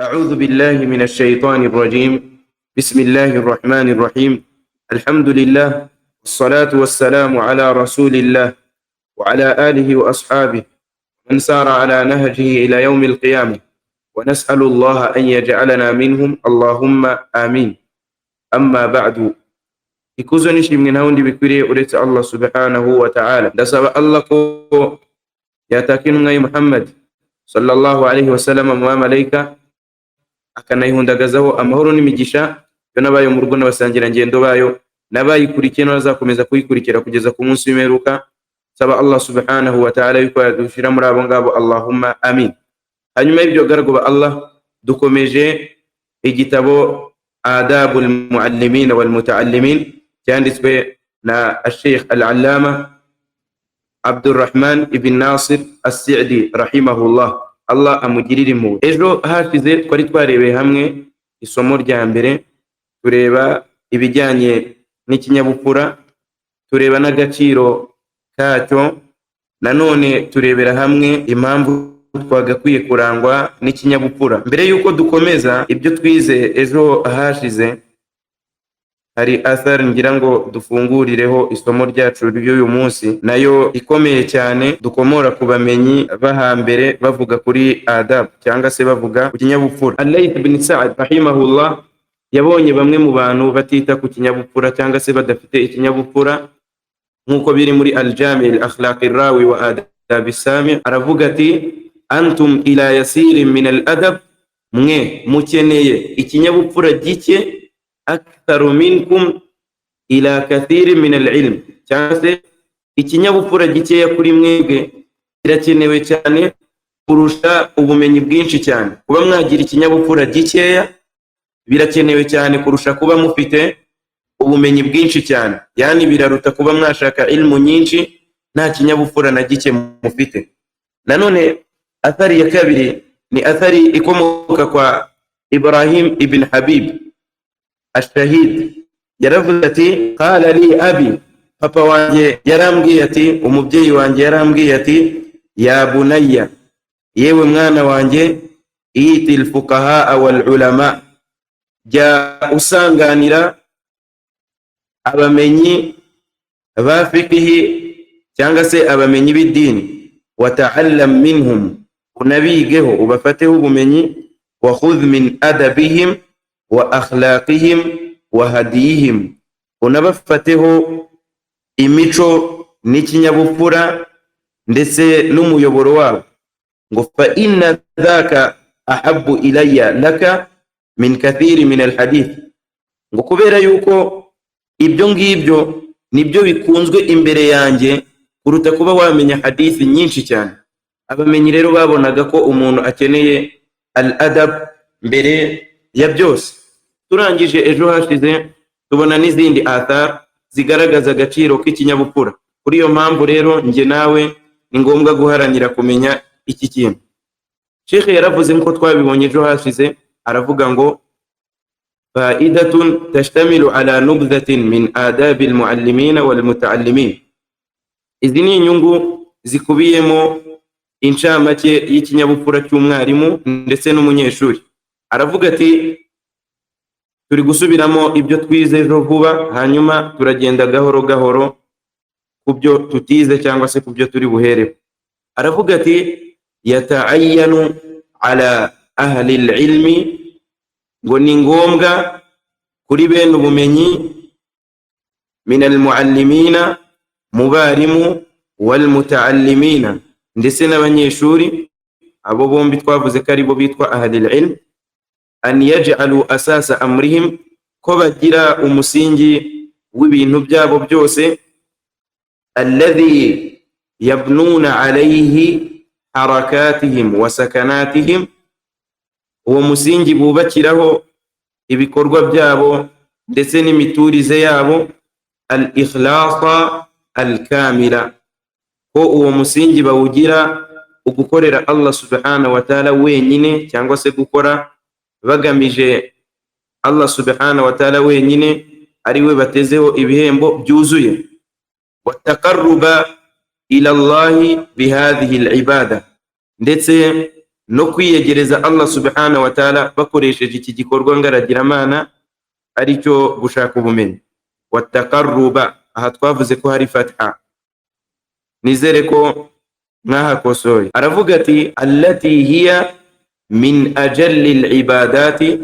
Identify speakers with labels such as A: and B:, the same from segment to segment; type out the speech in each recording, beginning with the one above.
A: أعوذ بالله من الشيطان الرجيم. بسم الله الرحمن الرحيم. الحمد لله والصلاة والسلام على رسول الله وعلى آله وأصحابه من سار على نهجه إلى يوم القيامة، ونسأل الله أن يجعلنا منهم، اللهم آمين. أما بعد، ikuzo nishimwe nta wundi bikwiriye uretse Allah subhanahu wa ta'ala. Ndasaba Allah ko yataka intumwa Muhammad sallallahu alaihi wasallam mu bamalayika, akanayihundagazaho amahoro n'imigisha yo n'abayo mu rugo n'abasangira ngendo bayo n'abayikurikiye n'abazakomeza kuyikurikira kugeza ku munsi w'imperuka. Saba Allah subhanahu wa ta'ala yuko yadushira muri abo ngabo, Allahumma amin. Hanyuma y'ibyo garago ba Allah, dukomeje igitabo Adabul Muallimin wal Muta'allimin cyanditswe na Sheikh Al-Allama Abdurrahman ibn Nasir As-Sa'di rahimahullah, Allah amugirire impuhwe. Ejo hashize twari twarebeye hamwe isomo rya mbere, tureba ibijyanye n'ikinyabupfura, tureba n'agaciro kacyo, nanone turebera hamwe impamvu twagakwiye kurangwa n'ikinyabupfura. Mbere yuko dukomeza ibyo twize ejo hashize, hari athar ngira ngo dufungurireho isomo ryacu ry'uyu munsi, nayo ikomeye cyane, dukomora ku bamenyi bahambere bavuga kuri adab cyangwa se bavuga ku kinyabupfura. Al-Layth bin Sa'd rahimahullah yabonye bamwe mu bantu batita ku kinyabupfura cyangwa se badafite ikinyabupfura, nk'uko biri muri Al-Jami' al-Akhlaq ar-Rawi wa Adab as-Sami'. Aravuga ati, antum ila yasirin min al-adab, mwe mukeneye ikinyabupfura gike, aktharu minkum ila kathirin min al-ilm, cyangwa se ikinyabupfura gikeya kuri mwebwe kirakenewe cyane kurusha ubumenyi bwinshi cyane. Kuba mwagira ikinyabupfura gikeya birakenewe cyane kurusha kuba mufite ubumenyi bwinshi cyane, yani biraruta kuba mwashaka ilmu nyinshi nta kinyabupfura na gike mufite. Nanone athari ya kabiri ni athari ikomoka kwa Ibrahim ibn Habib Ash-Shahid. Yaravuze ati, qala li abi, papa wanjye yarambwiye ati, umubyeyi wanjye yarambwiye ati, ya bunayya, yewe mwana wanjye, iti al-fuqaha wal ulama, jya usanganira abamenyi ba fiqhi cyangwa se abamenyi b'idini, wa ta'allam minhum, unabigeho ubafateho ubumenyi, wa khudh min adabihim wa akhlaqihim wa hadihim, unabafateho imico n'ikinyabupfura ndetse n'umuyoboro wabo, ngo fa inna dhaka ahabbu ilayya laka min kathiri min alhadith, ngo kubera yuko ibyo ngibyo nibyo bikunzwe imbere yanjye kuruta kuba wamenya hadithi nyinshi cyane. Abamenyi rero babonaga ko umuntu akeneye al-adab mbere ya byose. Turangije ejo hashize tubona n'izindi athar zigaragaza agaciro k'ikinyabupfura. Kuri iyo mpamvu rero njye nawe ni ngombwa guharanira kumenya iki kintu. Sheikh yaravuze nko twabibonye ejo hashize, aravuga ngo fa'idatun tashtamilu ala nubdhatin min adabil muallimin wal muta'allimin. Izi ni inyungu zikubiyemo incamake y'ikinyabupfura cy'umwarimu ndetse n'umunyeshuri. Aravuga ati, turi gusubiramo ibyo twize ejo vuba, hanyuma turagenda gahoro gahoro kubyo tutize cyangwa se kubyo turi buhere. Aravuga ati, yata'ayyanu ala ahli al-ilmi, ngo ni ngombwa kuri bene ubumenyi, min al-muallimina, mubarimu, wal muta'allimina, ndetse n'abanyeshuri, abo bombi twavuze ko ari bo bitwa ahli al-ilm, an yaj'alu asasa amrihim, ko bagira umusingi w'ibintu byabo byose, alladhi yabnuna alayhi harakatihim wa sakanatihim, uwo musingi bubakiraho ibikorwa byabo ndetse n'imiturize yabo, al-ikhlasa al-kamila, ko uwo musingi bawugira ugukorera Allah subhanahu wa ta'ala wenyine, cyangwa se gukora bagamije Allah subhanahu wa ta'ala wenyine, ariwe batezeho ibihembo byuzuye. Wataqarruba ila Allah bihadhihi al-ibada, ndetse no kwiyegereza Allah subhanahu wa ta'ala bakoresheje iki gikorwa ngaragiramana aricyo gushaka ubumenyi. Wattaqarruba, aha twavuze ko hari fatha, nizere ko mwahakosoye. Aravuga ati allati hiya min ajalli al-ibadati,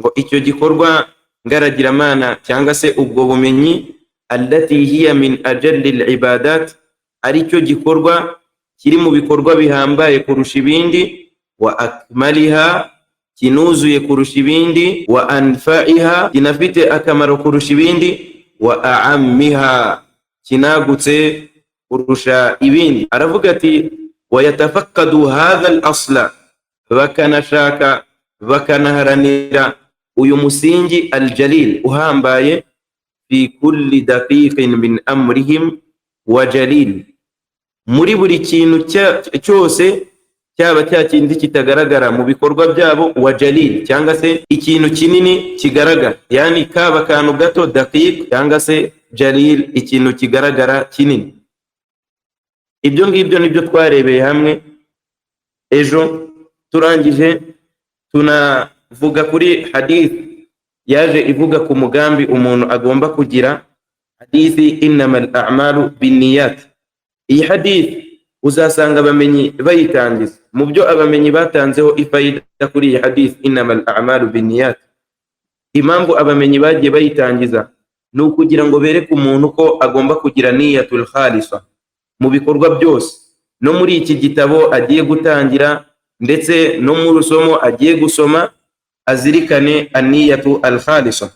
A: ngo icyo gikorwa ngaragiramana cyangwa se ubwo bumenyi, allati hiya min ajalli al-ibadat, aricyo gikorwa kiri mu bikorwa bihambaye kurusha ibindi, wa akmaliha, kinuzuye kurusha ibindi, wa anfa'iha, kinafite akamaro kurusha ibindi, wa a'ammiha, kinagutse kurusha ibindi. Aravuga ati wa yatafakkadu hadha al-asla, bakanashaka bakanaharanira uyu musingi al-jalil uhambaye, fi kulli daqiqin min amrihim wa jalil, muri buri kintu cyose cyaba cya kindi kitagaragara mu bikorwa byabo, wa jalil cyangwa se ikintu kinini kigaragara, yani kaba kantu gato daqiq cyangwa se jalil ikintu kigaragara kinini. Ibyo ngibyo nibyo twarebeye hamwe ejo. Turangije tunavuga kuri hadith yaje ivuga ku mugambi umuntu agomba kugira, hadithi innamal a'malu binniyat. Iyi hadith uzasanga abamenyi bayitangiza mu byo abamenyi batanzeho ifayida kuri iyi hadith innamal a'malu binniyat. Impamvu abamenyi bagiye bayitangiza ni ukugira ngo bereke umuntu ko agomba kugira niyatul khalisa mu bikorwa byose, no muri iki gitabo agiye gutangira ndetse no mu rusomo agiye gusoma azirikane aniyatu al-khalisa.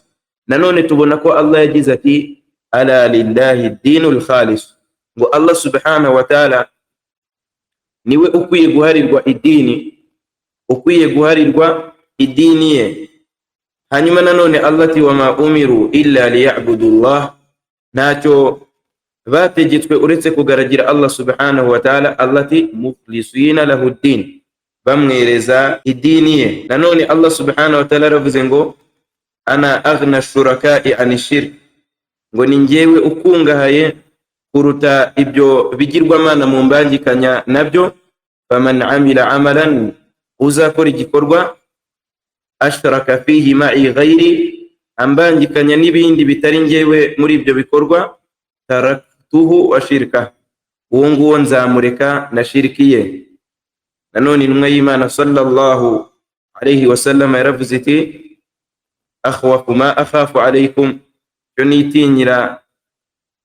A: Nanone tubona ko Allah yagize ati ala lillahi dinul khalis, ngo Allah subhanahu wa ta'ala niwe ukwiye guharirwa idini, ukwiye guharirwa idini ye. Hanyuma nanone Allah ati wama umiru illa liya'budullah, ntacyo bategetswe uretse kugaragira Allah subhanahu wa ta'ala. Allah ati mukhlisina lahu din, bamwereza idini ye. Nanone Allah subhanahu wa ta'ala aravuze ngo ana aghna shuraka'i anishirk, ngo ni njyewe ukungahaye kuruta ibyo bigirwamana mu mbangikanya nabyo. Faman amila amalan, uzakora igikorwa, ashraka fihi ma'i ghairi, ambangikanya n'ibindi bitari njyewe muri ibyo bikorwa, taraktuhu wa shirka, uwo nguwo nzamureka na shirki ye. Nanone intumwa y'Imana sallallahu alayhi wa sallam yaravuze iti akhwafu ma akhafu alaykum, cyo nitinyira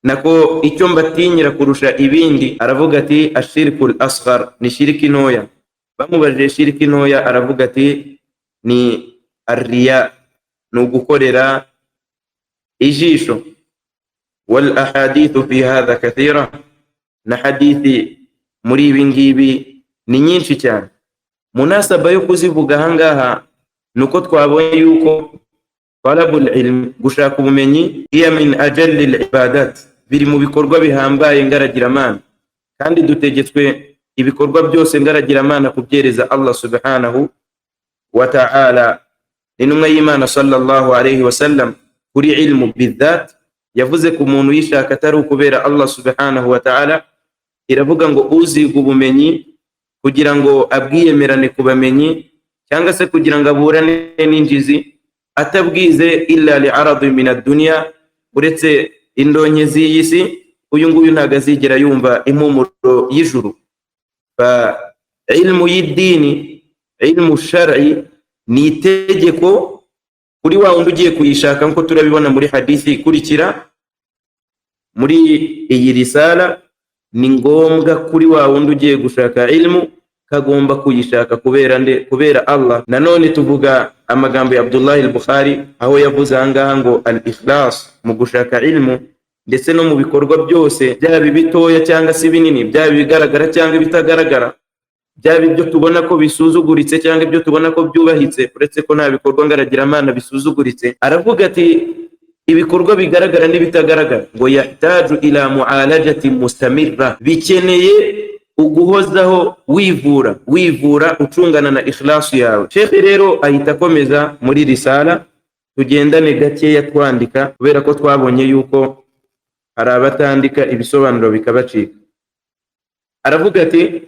A: nako icyo mbatinyira kurusha ibindi, aravuga ati ashirkul asghar, ni shirki ntoya. Bamubajije shirki ntoya aravuga ati ni arriya, ni ugukorera ijisho. Wal ahadithu fi hadha kathira, na hadithi muri ibi ngibi ni nyinshi cyane. Munasaba yo kuzivuga ahangaha nuko twabonye yuko talabul ilm, gushaka ubumenyi, iya min ajalli al-ibadat, biri mu bikorwa bihambaye ngaragiramana, kandi dutegetswe ibikorwa byose ngaragiramana kubyereza Allah subhanahu wa ta'ala. Intumwa y'Imana sallallahu alayhi wa sallam kuri ilmu bidhat yavuze ku muntu yishaka atari ukubera Allah subhanahu wa ta'ala, iravuga ngo uziga ubumenyi kugira ngo abwiyemerane ku bamenyi, cyangwa se kugira ngo aburane n'injizi, atabwize illa li'aradi min ad-dunya, uretse indonke z'iyi si, uyu nguyu ntago azigera yumva impumuro y'ijuru. Fa ilmu y'idini, ilmu shar'i, ni itegeko kuri wa wundi ugiye kuyishaka, nko turabibona muri hadithi ikurikira. Muri iyi risala ni ngombwa kuri wa wundi ugiye gushaka ilmu, kagomba kuyishaka kubera nde? Kubera Allah. Nanone tuvuga amagambo ya Abdullah al-Bukhari aho yavuze ahangaha ngo al-ikhlas mu gushaka ilmu, ndetse no mu bikorwa byose, byaba bitoya cyangwa se binini, byaba bigaragara cyangwa bitagaragara, byaba ibyo tubona ko bisuzuguritse cyangwa ibyo tubona ko byubahitse, uretse ko nta bikorwa ngaragiramana bisuzuguritse. Aravuga ati ibikorwa bigaragara n'ibitagaragara, ngo yahtaju ila mu'alajati mustamirra, bikeneye uguhozaho wivura ucungana na ikhlasu yawe. Sheikh rero ahita akomeza muri risala, tugendane gakeya twandika kubera ko twabonye yuko hari abatandika ibisobanuro bikabacika. Aravuga ati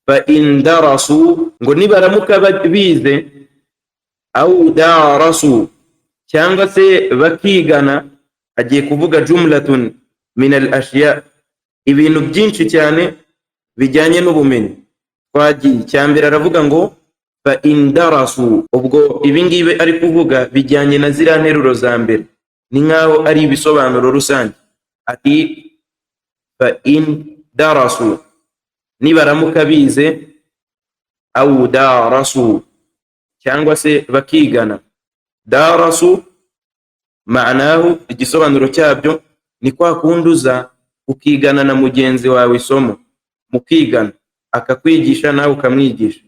A: fa in darasu, ngo nibaramuka bize, au darasu cyangwa se bakigana, agiye kuvuga jumlatun min al ashya, ibintu byinshi cyane bijyanye n'ubumenyi. Twagiye cyambere aravuga ngo fa in darasu, ubwo ibingibe ari kuvuga bijyanye na ziriya nteruro za mbere, ni nkaho ari ibisobanuro rusange. Ati fa in darasu, nibaramuka bize, au darasu cyangwa se bakigana. Darasu maanahu, igisobanuro cyabyo ni kwa kunduza ukigana na mugenzi wawe isomo, mukigana akakwigisha nawe ukamwigisha,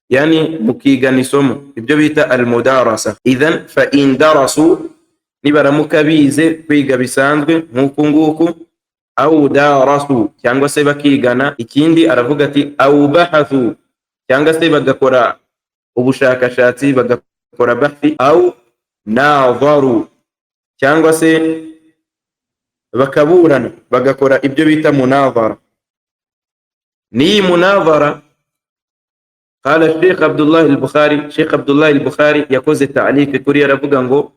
A: yani mukigana isomo, ibyo bita almudarasa. Idhan fa in darasu, nibaramuka bize kwiga bisanzwe nk'uku nguku, au darasu cyangwa se bakigana. Ikindi aravuga ati au bahathu, cyangwa se bagakora ubushakashatsi, bagakora bahthi, au nadharu cyangwa se bakaburana, bagakora ibyo bita munadhara. Ni munadhara, قال الشيخ عبد الله البخاري، شيخ عبد الله البخاري يقول التعليق كوريا رفقا ngo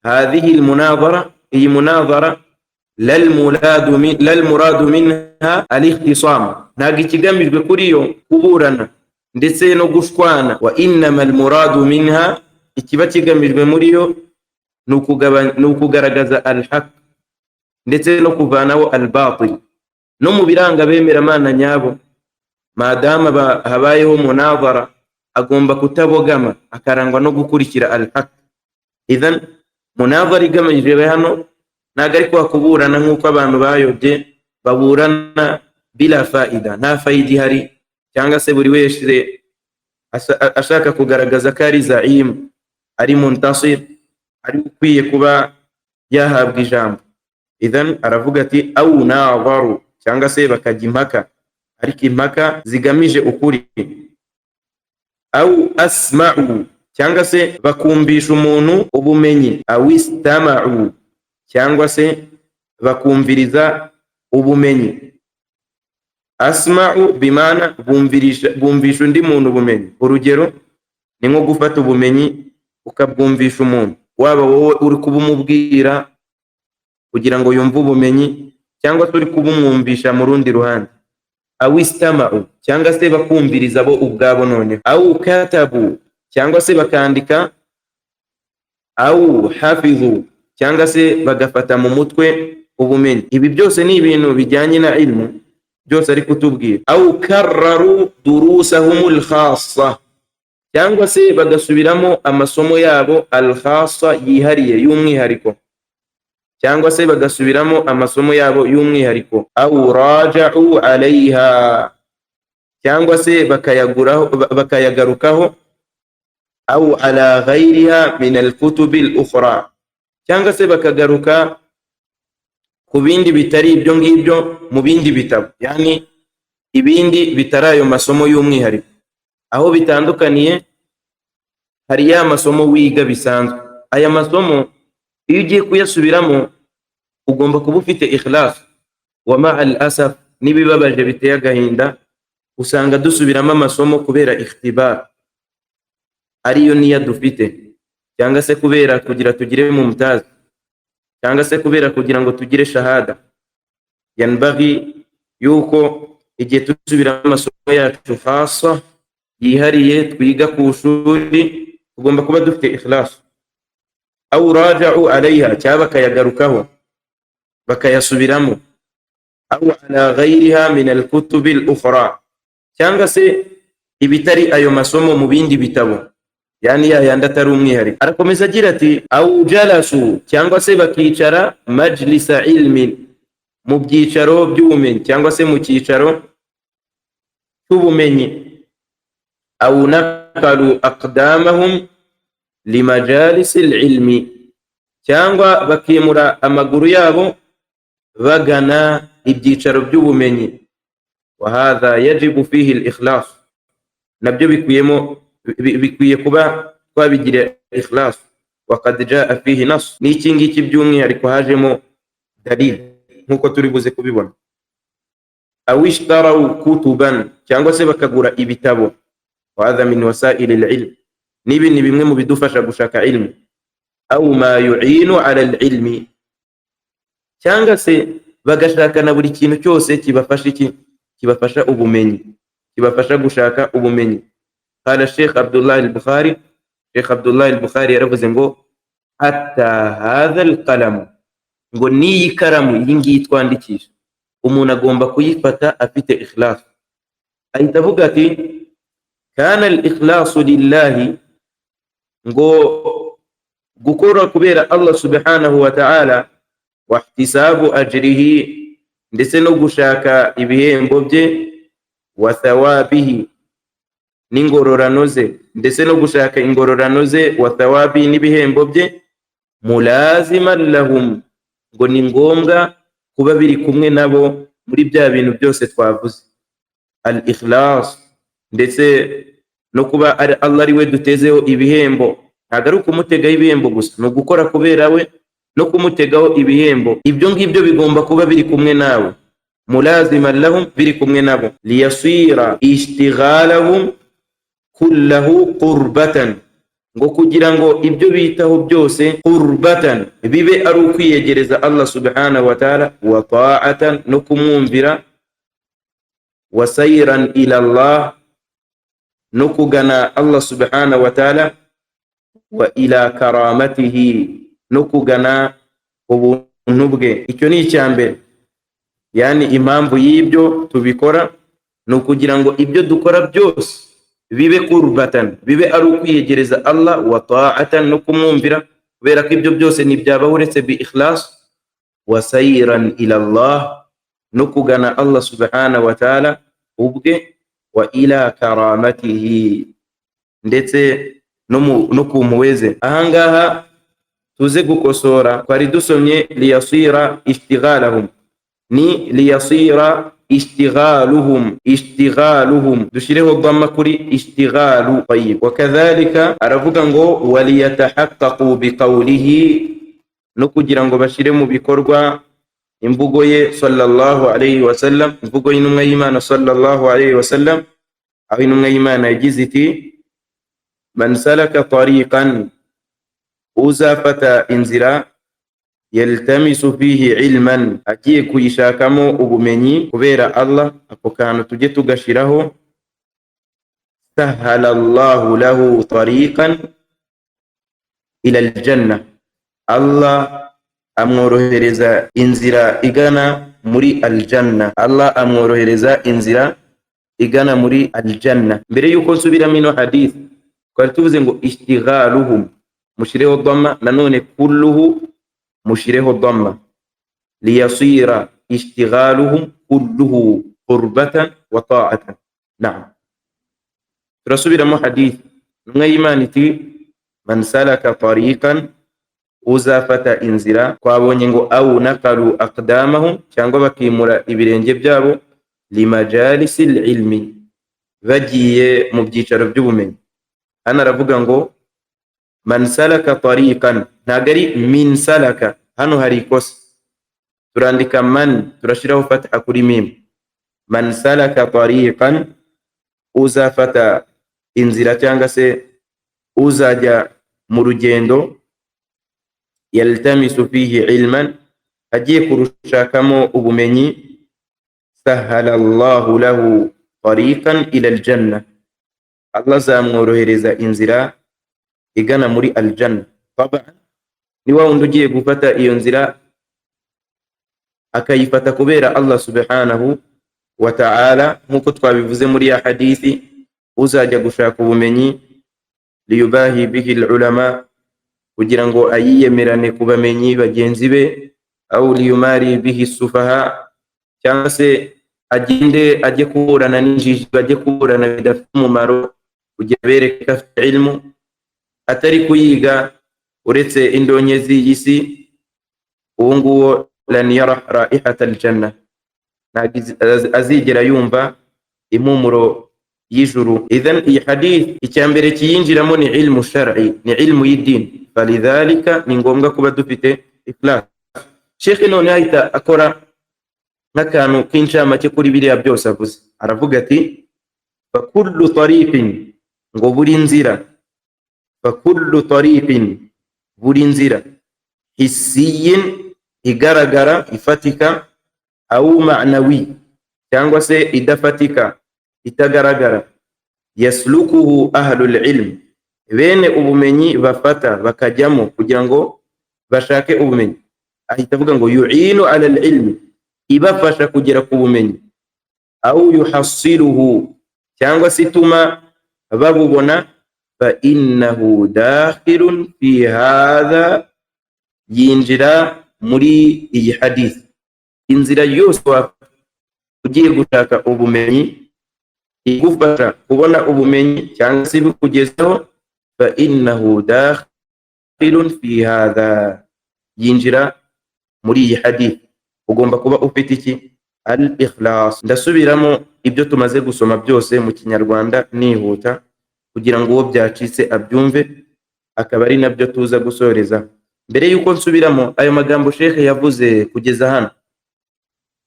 A: هذه المناظرة، هي مناظرة للمراد منها الاختصام، ntago ikigamijwe kuri yo kuburana ndetse no gushwana. Wa innama almuradu minha, ikiba kigamijwe muri yo ni ukugaragaza alhaq ndetse no kuvanaho albatil. No mu biranga bemera Imana nyabo, madama habayeho munazara, agomba kutabogama, akarangwa no gukurikira alhaq. Idhan munazara igamijwe hano ntago ari kwa kuburana nk'uko abantu bayobye baburana bila faida, nta faida ihari, cyangwa se buri wese ashaka kugaragaza ko ari zaim, ari muntasir, ari ukwiye kuba yahabwa ijambo. Idhan aravuga ati au nadharu, cyangwa se bakajya impaka, ariko impaka zigamije ukuri. Au asma'u, cyangwa se bakumvisha umuntu ubumenyi. Au istama'u, cyangwa se bakumviriza ubumenyi. Asma'u bimana bumvisha undi muntu ubumenyi. Urugero ni nko gufata ubumenyi ukabwumvisha umuntu, waba wowe uri kubumubwira kugira ngo yumve ubumenyi, cyangwa se uri kubumwumvisha mu rundi ruhande. Au istama'u, cyangwa se bakumviriza bo ubwabo none. Au katabu, cyangwa se bakandika. Au hafidhu, cyangwa se bagafata mu mutwe ubumenyi. Ibi byose ni ibintu bijyanye na ilmu, byose ari kutubwira. Au karraru durusahumul khassa, cyangwa se bagasubiramo amasomo yabo al khassa, yihariye, y'umwihariko, cyangwa se bagasubiramo amasomo yabo y'umwihariko. Au raja'u alayha, cyangwa se bakayagarukaho. Au ala ghayriha min al-kutub al-ukhra, cyangwa se bakagaruka ku bindi bitari ibyo ngibyo mu bindi bitabo, yani ibindi bitari ayo masomo y'umwihariko. Aho bitandukaniye, hari ya masomo wiga bisanzwe. Aya masomo iyo ugiye kuyasubiramo ugomba kuba ufite ikhlas. Wa ma'al asaf, nibibabaje biteye agahinda, usanga dusubiramo amasomo kubera ikhtibar, ariyo niya dufite, cyangwa se kubera kugira tugire mumtaz, cyangwa se kubera kugira ngo tugire shahada. Yanbaghi yuko igihe dusubiramo amasomo yacu khassa yihariye twiga ku shuri, tugomba kuba dufite ikhlas. Au raja'u alayha, cyaba bakayagarukaho bakayasubiramo. Au ala ghayriha min al-kutub al-ukhra, cyangwa se ibitari ayo masomo mu bindi bitabo, yani yayandi atari umwihariko. Arakomeza agira ati au jalasu, cyangwa se bakicara majlisa ilmin, mu byicaro by'ubumenyi, cyangwa se mu cyicaro cy'ubumenyi. Au nakalu aqdamahum limajalis al-ilmi, cyangwa bakimura amaguru yabo bagana ibyicaro by'ubumenyi. Wa hadha yajibu fihi al-ikhlas, nabyo bikwiye kuba twabigira ikhlas. Wa qad jaa fihi nas, n'iki ngiki by'umwihariko hajemo dalil nk'uko turi buze kubibona. aw ishtaraw kutuban, cyangwa se bakagura ibitabo. Wa hadha min wasail al-ilm, nibi ni bimwe mu bidufasha gushaka ilmu. Aw ma yu'inu ala al-ilmi, cyangwa se bagashaka na buri kintu cyose kibafasha iki, kibafasha ubumenyi, kibafasha gushaka ubumenyi. Qala Sheikh Abdullah al-Bukhari, Sheikh Abdullah al-Bukhari yaravuze ngo hatta hadha al-qalam, ngo niyi karamu iyi ngiyi twandikisha umuntu agomba kuyifata afite ikhlas. Ahita avuga ati kana al-ikhlasu lillahi, ngo gukora kubera Allah subhanahu wa ta'ala, wa ihtisabu ajrihi, ndetse no gushaka ibihembo bye, wa thawabihi, n'ingororano ze, ndetse no gushaka ingororano ze, wa thawabi, n'ibihembo bye, mulaziman lahum, ngo ni ngombwa kuba biri kumwe nabo muri bya bintu byose twavuze. Al-ikhlas, ndetse no kuba Allah ari we dutezeho ibihembo, ntabwo ari ukumutegaho ibihembo gusa, no gukora kubera we no kumutegaho ibihembo. Ibyo ngibyo bigomba kuba biri kumwe nawe, mulaziman lahum, biri kumwe nabo. Liyasira ishtighalahum kullahu qurbatan, ngo kugira ngo ibyo bitaho byose qurbatan, bibe ari ukwiyegereza Allah subhanahu wa ta'ala, wa ta'atan, no kumwumvira, wa sayran ila Allah, no kugana Allah subhanahu wa ta'ala, wa ila karamatihi, no kugana ubuntu bwe. Icyo ni icyambere, yani impamvu y'ibyo tubikora no kugira ngo ibyo dukora byose bibe qurbatan, bibe ari ukwiyegereza Allah, wa ta'atan, no kumwumvira, kubera ko ibyo byose ntibyaba uretse bi ikhlas, wa sayran ila Allah, no kugana Allah subhanahu wa ta'ala ubwe, wa ila karamatihi, ndetse no kumuweze. Ahangaha tuze gukosora, twari dusomye liyasira ishtighalahum, ni liyasira ishtighaluhum, dushireho dhamma kuri ishtighalu. Tayyib, wa kadhalika aravuga ngo waliyatahaqqaqu biqawlihi, no kugira ngo bashire mu bikorwa imvugo ye sallallahu alayhi wa sallam, imvugo y'intumwa y'Imana sallallahu alayhi wa sallam, aho intumwa y'Imana yagize iti man salaka tariqan, uzafata inzira, yaltamisu fihi ilman, agiye kuyishakamo ubumenyi kubera Allah, ako kantu tujye tugashiraho, sahala Allahu lahu tariqan ila aljanna, Allah amworohereza inzira igana muri aljanna, Allah amworohereza inzira igana muri aljanna. Mbere yuko nsubiramo ino hadith, twari tuvuze ngo ishtighaluhum mushireho dhamma, nanone kulluhu mushireho dhamma, liyasira ishtighaluhum kulluhu qurbatan wa ta'atan. Naam, turasubiramo hadith. Intumwa y'Imana iti man salaka tariqan, uzafata inzira, twabonye ngo aw naqalu aqdamahum, cyangwa bakimura ibirenge byabo, limajalisil ilmi, bagiye mu byicaro by'ubumenyi. Hano aravuga ngo man salaka tariqan, ntabwo ari min salaka, hano hari ikosa, turandika man, turashiraho fatha kuri mim. Man salaka tariqan, uzafata inzira cyangwa se uzajya mu rugendo, yaltamisu fihi ilman, agiye kurushakamo ubumenyi, sahala Allahu lahu tariqan ila aljanna, Allah azamworohereza inzira igana muri aljanna. Taban, ni wa wundi ugiye gufata iyo nzira akayifata kubera Allah subhanahu wa ta'ala, nkuko twabivuze muri ya hadithi, uzajya gushaka ubumenyi, liyubahi bihi ulama, kugira ngo ayiyemerane ku bamenyi bagenzi be, au liyumari bihi sufaha, cyangwa se agende ajye kuburana n'injiji, bajye kuburana bidafite umumaro, kugira bereke afite ilmu, atari kuyiga uretse indonyezi y'isi, uwo nguwo lan yara raihata aljanna, azigera yumva impumuro y'ijuru. Idhan iyi hadith icyambere kiyinjiramo ni ilmu shar'i, ni ilmu y'idini, falidhalika ni ngombwa kuba dufite ikhlas. Sheikh none ahita akora nk'akantu k'incamake kuri biriya byose avuze. Aravuga ati fakullu tariqin, ngo buri nzira, fakullu tariqin, buri nzira, hissiyin, igaragara ifatika, au ma'nawi, cyangwa se idafatika itagaragara, yaslukuhu ahlul ilm, bene ubumenyi bafata bakajyamo kugira ngo bashake ubumenyi. Ahita avuga ngo yu'inu ala al-ilmi, ibafasha kugera ku bumenyi, au yuhassiluhu, cyangwa se ituma babubona, fa innahu dakhilun fi hadha, yinjira muri iyi hadith. Inzira yose ugiye gushaka ubumenyi igufasha kubona ubumenyi cyangwa se bikugezaho, fa innahu dakhilun fi hadha, yinjira muri iyi hadith. Ugomba kuba ufite iki? Al-ikhlas. Ndasubiramo ibyo tumaze gusoma byose mu Kinyarwanda nihuta kugira ngo uwo byacitse abyumve, akaba ari nabyo tuza gusoreza. Mbere yuko nsubiramo ayo magambo Sheikh yavuze kugeza hano,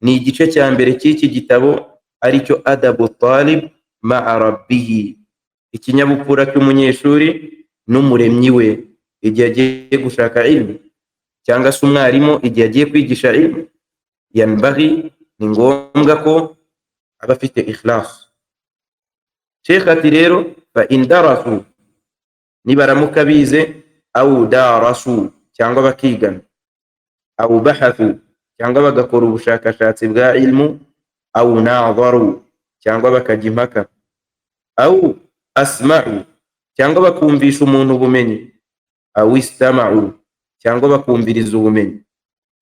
A: ni igice cya mbere cy'iki gitabo, aricyo adabu talib ma'a rabbihi, ikinyabupfura cy'umunyeshuri n'umuremyi we igihe agiye gushaka ilmu, cyangwa se umwarimu igihe agiye kwigisha ilmu. Yanbaghi, ni ngombwa ko aba afite ikhlas. Sheikh ati rero fa in darasu, nibaramuka bize, au darasu, cyangwa bakigana, au bahathu, cyangwa bagakora ubushakashatsi bwa ilmu, au nadharu, cyangwa bakajya impaka, au asma'u, cyangwa bakumvisha umuntu ubumenyi, au istama'u, cyangwa bakumviriza ubumenyi,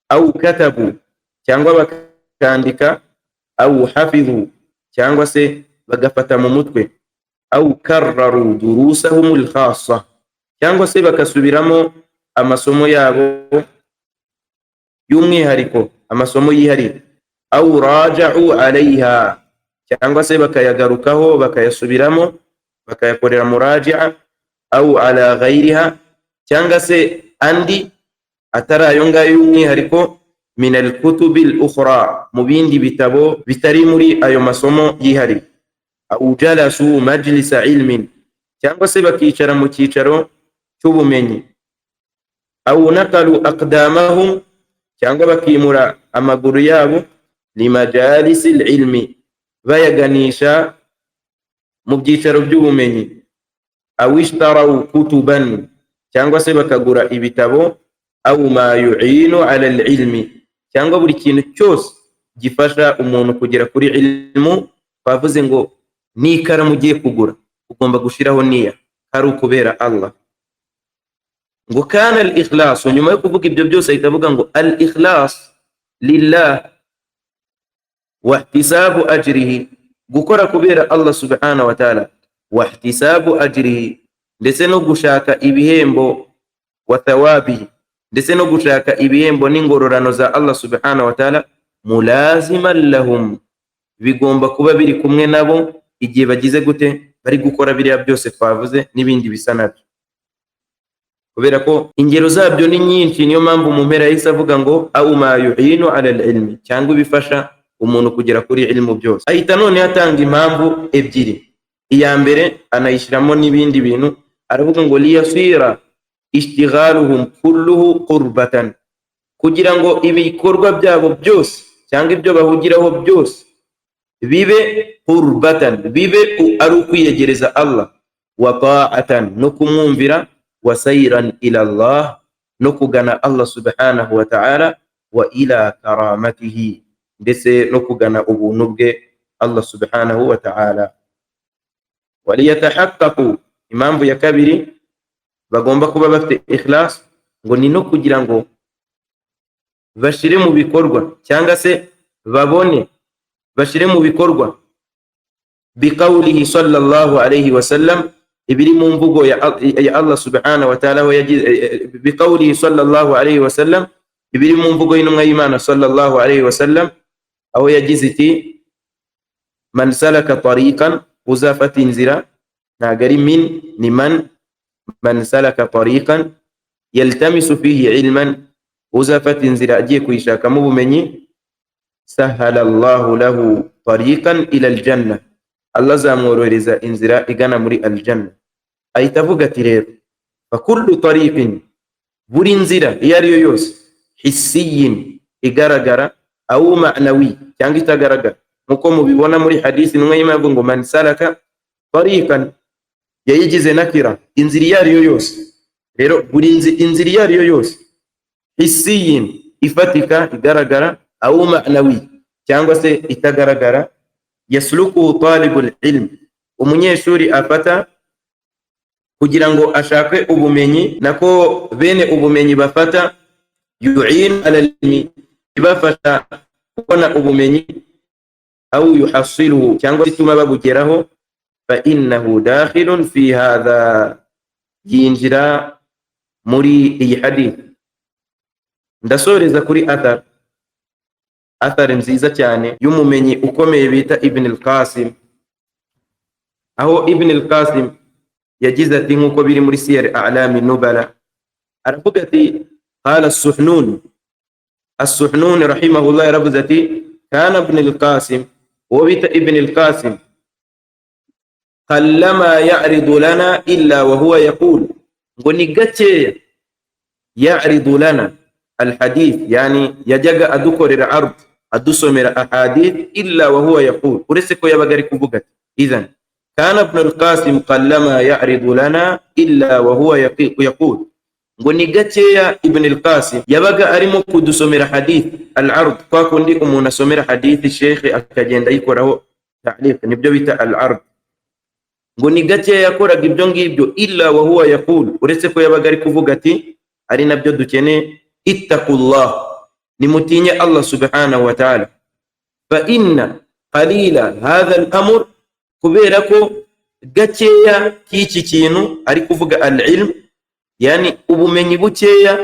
A: au katabu, cyangwa bakandika, au hafidhu, cyangwa se bagafata mu mutwe, au karraru durusahumul khassa, cyangwa se bakasubiramo amasomo yabo y'umwihariko, amasomo yihariye, au raja'u alayha, cyangwa se bakayagarukaho bakayasubiramo bakayakorera muraji'a, au ala ghayriha, cyangwa se andi atari ayo ngayo y'umwihariko, min al-kutubi al-ukhra, mu bindi bitabo bitari muri ayo masomo yihariye, au jalasu majlisa ilmin, cyangwa se bakicara mu cyicaro cy'ubumenyi, au naqalu aqdamahum, cyangwa bakimura amaguru yabo, limajalisi ilmi, bayaganisha mu byicaro by'ubumenyi, au ishtaraw kutuban, cyangwa se bakagura ibitabo, au ma yu'inu ala al-ilmi, cyangwa buri kintu cyose gifasha umuntu kugera kuri ilmu. Bavuze ngo nikaramu ugiye kugura ugomba gushiraho niya, ari ukubera Allah. Ngo kana al-ikhlas, nyuma yo kuvuga ibyo byose ahita avuga ngo al-ikhlas lillah wa ihtisabu ajrihi, gukora kubera Allah subhanahu wa ta'ala, wa ihtisabu ajrihi, ndetse no gushaka ibihembo, wa thawabihi, ndetse no gushaka ibihembo n'ingororano za Allah subhanahu wa ta'ala, mulaziman lahum, bigomba kuba biri kumwe nabo igihe bagize gute, bari gukora biriya byose twavuze n'ibindi bisa nabyo. Kubera ko ingero zabyo ni nyinshi, niyo mpamvu mu mpera yahise avuga ngo au ma yu'inu ala al-ilmi, cyangwa ibifasha umuntu kugera kuri ilmu byose. Ahita none atanga impamvu ebyiri. Iya mbere anayishyiramo n'ibindi bintu, aravuga ngo liyasira ishtighaluhum kulluhu qurbatan, kugira ngo ibikorwa byabo byose cyangwa ibyo bahugiraho byose bibe qurbatan, bibe ari ukwiyegereza Allah, wa ta'atan, no kumwumvira, wa sayran ila Allah, no kugana Allah subhanahu wa ta'ala, wa ila karamatihi, ndetse no kugana ubuntu bwe Allah subhanahu wa ta'ala. Waliyatahaqqaqu, impamvu ya kabiri bagomba kuba bafite ikhlas, ngo ni no kugira ngo bashire mu bikorwa cyangwa se babone bashire mu bikorwa biqawlihi sallallahu alayhi wa sallam, ibiri mu mvugo ya Allah subhanahu wa ta'ala, biqawlihi sallallahu alayhi wa sallam, ibiri mu mvugo y'intumwa y'Imana sallallahu alayhi wa sallam, aho yagize iti man salaka tariqan, uzafata inzira, ntago ari min, ni man salaka tariqan yaltamisu fihi ilman, uzafata inzira agiye kuyishakamo ubumenyi, sahala Allahu lahu tariqan ila aljanna, Allah zamworohereza inzira igana muri aljanna. Ahita avuga ati rero fa kullu tariqin, buri nzira iyo ariyo yose, hissiyin igaragara, au ma'nawi cyangwa itagaragara, nkuko mubibona muri hadisi numwe y'imana ngo man salaka tariqan, yayigize nakira, inzira iyo ariyo yose. Rero buri inzira iyo ariyo yose, hissiyin ifatika igaragara, au ma'nawi cyangwa se itagaragara, yasluku talibul ilm, umunyeshuri afata kugira ngo ashake ubumenyi, nako bene ubumenyi bafata, yu'in ala ilmi, ibafasha kubona ubumenyi, au yuhasiluhu cyangwa ituma babugeraho, fa innahu dakhilun fi hadha, yinjira muri iyi hadith. Ndasoreza kuri athar nziza cyane y'umumenyi ukomeye bita Ibn al-Qasim, aho Ibn al-Qasim yagize ati nkuko biri muri Siyar A'lam an-Nubala, aravuga ati qala as-Suhnun rahimahullah, yaravuze ati kana Ibn al-Qasim, uwo bita Ibn al-Qasim, qallama ya'ridu lana illa wa huwa yaqul, ngo ni gakeya ya'ridu lana alhadith, yani yajyaga adukorera ard, adusomera ahadith, illa wa huwa yaqul, uretse ko yabaga ari kuvuga ati. Idhan kana Ibn al-Qasim qallama ya'ridu lana illa wa huwa yaqul, ngo ni gakeya Ibn al-Qasim yabaga arimo kudusomera hadith al-ard, kwa kundi umuntu asomera hadith sheikh akagenda yikoraho ta'liq, nibyo bita al-ard. Ngo ni gakeya yakoraga ibyo ngibyo, illa wa huwa yaqul, uretse ko yabaga ari kuvuga ati, ari nabyo dukeneye, ittaqullah, nimutinye Allah subhanahu wa ta'ala, fa inna qalila hadha al-amr, kubera ko gakeya k'iki kintu ari kuvuga al-ilm, yani ubumenyi bukeya,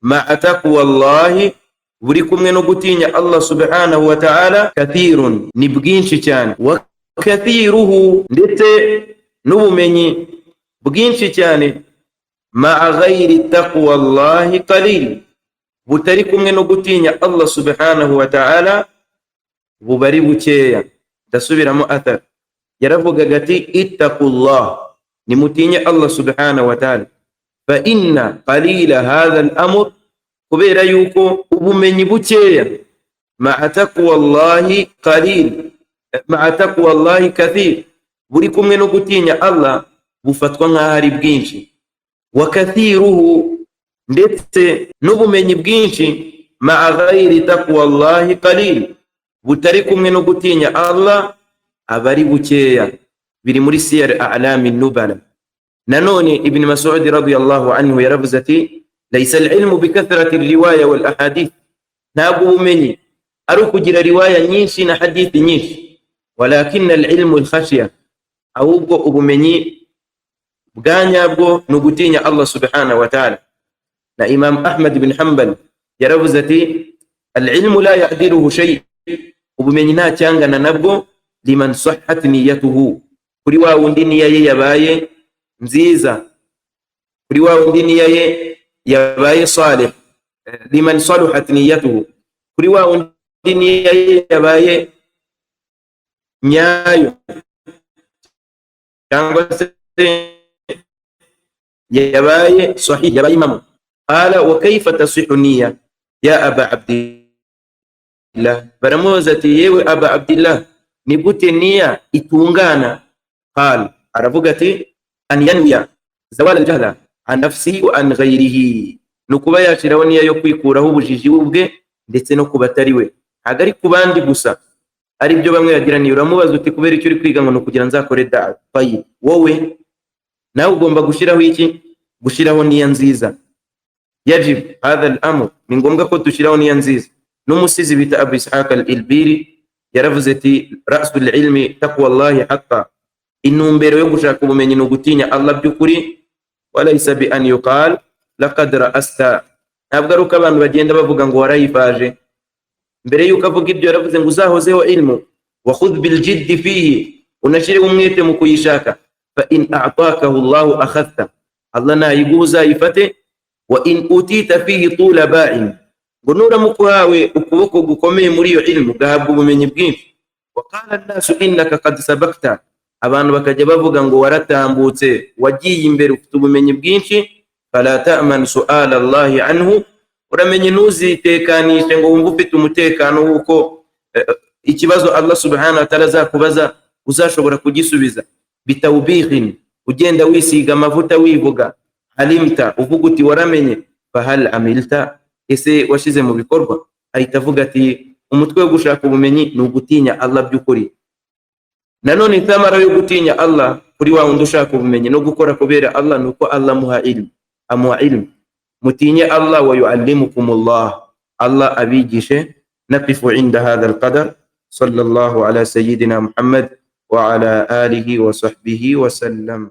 A: ma'a taqwallahi, buri kumwe no gutinya Allah subhanahu wa ta'ala, kathirun, ni bwinshi cyane, wa kathiruhu, ndetse n'ubumenyi bwinshi cyane, ma'a ghayri taqwallahi qalil, butari kumwe no gutinya Allah subhanahu wa ta'ala, bubari bukeya. Ndasubiramo athar, yaravugaga ati ittaqullah, nimutinye Allah subhanahu wa ta'ala, fa inna qalila hadha al-amr, kubera yuko ubumenyi bukeya, ma'a taqwallahi qalil, ma'a taqwallahi kathir, buri kumwe no gutinya Allah bufatwa nk'aho ari bwinshi, wa kathiruhu, ndetse n'ubumenyi bwinshi, ma'a ghayri taqwallahi qalil, butari kumwe no gutinya Allah abari bukeya. Biri muri Siyar A'lam an-Nubala. Nanone Ibn Mas'ud radiyallahu anhu yaravuze ati laysa al-ilmu bi kathrati al-riwaya wal ahadith, ntabwo ubumenyi ari ukugira riwaya nyinshi na hadithi nyinshi, walakin al-ilmu al-khashya, ahubwo ubumenyi bwanyabwo ni ugutinya Allah subhanahu wa ta'ala. Na Imam Ahmad bin Hanbal yaravuze ati al-ilmu la ya'diluhu shay, ubumenyi nta cyangana nabwo, liman sahhat niyatuhu, kuri wa wundi niya ye yabaye nziza, kuri wa wundi niya ye yabaye salih, liman saluhat niyatuhu, kuri wa wundi niya ye yabaye nyayo, cyangwa se yabaye sahih, yabaye imamu. Qala wa kayfa tasihhu niyya ya aba abdillah, baramubaza ati yewe aba abdillah, ni gute niya itungana? Qala, aravuga ati an yanwiya zawal al-jahla an nafsihi wa an ghayrihi, nukuba yashiraho niya yo kwikuraho ubujiji bwe ndetse no kubatari we, hagari kubandi gusa. Ari byo bamwe yagiraniye, uramubaza uti kubera icyo uri kwiga ngo nukugira nzakore da fayi, wowe nawe ugomba gushiraho iki? Gushiraho niya nziza. Yajib hadha al-amr, ni ngombwa ko dushiraho niya nziza. N'umusizi bita Abu Ishaq al-Ilbiri yaravuze ati ra'sul ilmi taqwallahi haqqan, intumbero yo gushaka ubumenyi no gutinya Allah by'ukuri, walaysa bi an yuqal laqad ra'asta, ntabwo ari uko abantu bagenda bavuga ngo warayivaje. Mbere yuko avuga ibyo yaravuze ngo uzahozeho ilmu, wa khudh bil jiddi fihi, unashire umwete mu kuyishaka, fa in a'takahu Allahu akhadta, Allah nayiguha uzayifate, wa in utita fihi tula ba'in, ngo nuramuka uhawe ukuboko gukomeye muri iyo ilmu ugahabwa ubumenyi bwinshi. Waqala an-nasu innaka qad sabakta, abantu bakajya bavuga ngo waratambutse, wagiye imbere, ufite ubumenyi bwinshi. Fala ta'man su'ala Allahi anhu, uramenye ntuzitekanishe ngo wumve ufite umutekano w'uko ikibazo Allah subhanahu wa ta'ala azakubaza uzashobora kugisubiza. Bitawbihin, ugenda wisiga amavuta wivuga. Alimta, uvuga uti waramenye. Fahal amilta, ese washize mu bikorwa? Ahita avuga ati umutwe wo gushaka ubumenyi ni ugutinya Allah by'ukuri. Nanone itamara yo gutinya Allah kuri wa wundi ushaka ubumenyi no gukora kubera Allah nuko Allah muha ilmu, amuha ilmu. Mutinye Allah wa yuallimukumullah, Allah abigishe. Naqifu inda hadha alqadar. Sallallahu ala sayyidina Muhammad wa ala alihi wa sahbihi wa sallam.